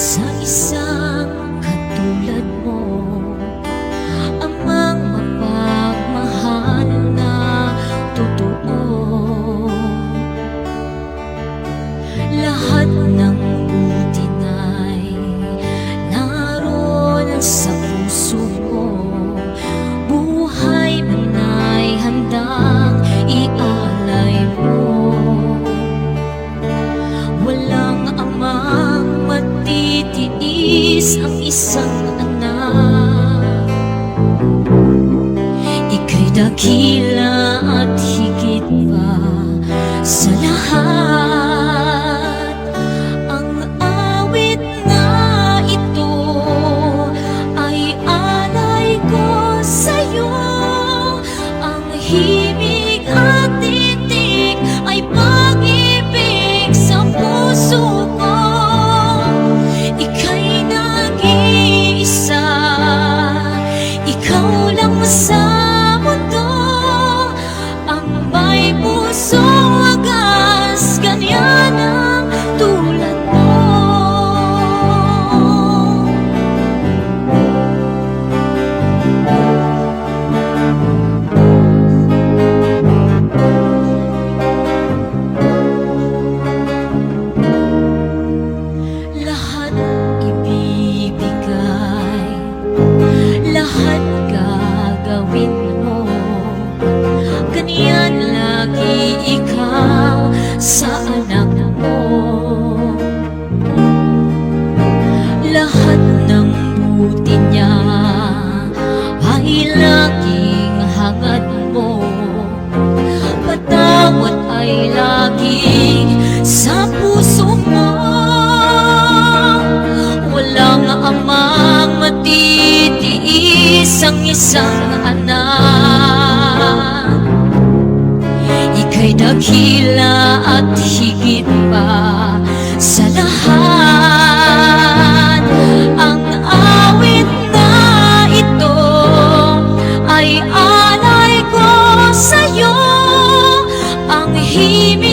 sa isang katulad mo, amang mapagmahal na totoo. Lahat ng buti na'y naroon sa puso mo, buhay mo na'y handang ialay mo. Walang amang matitiis ang isang anak. Ika'y dakila at higit pa sa lahat. Ang awit na ito ay alay ko sa'yo. Ang himig at titik ay pag-ibig sa puso ko. Ika'y nag-iisa, ikaw lang sa mundo ang may pusong wagas, ganyan ang tulad mo. Lahat ibibigay, lahat gagawin mo, ganyan lagi ikaw sa anak mo. Lahat ng buti niya ay laging hangad mo, patawad ay laging sa puso mo. Walang amang matitiis ang isang anak. Ika'y dakila at higit pa sa lahat. Ang awit na ito ay alay ko sa'yo. Ang himig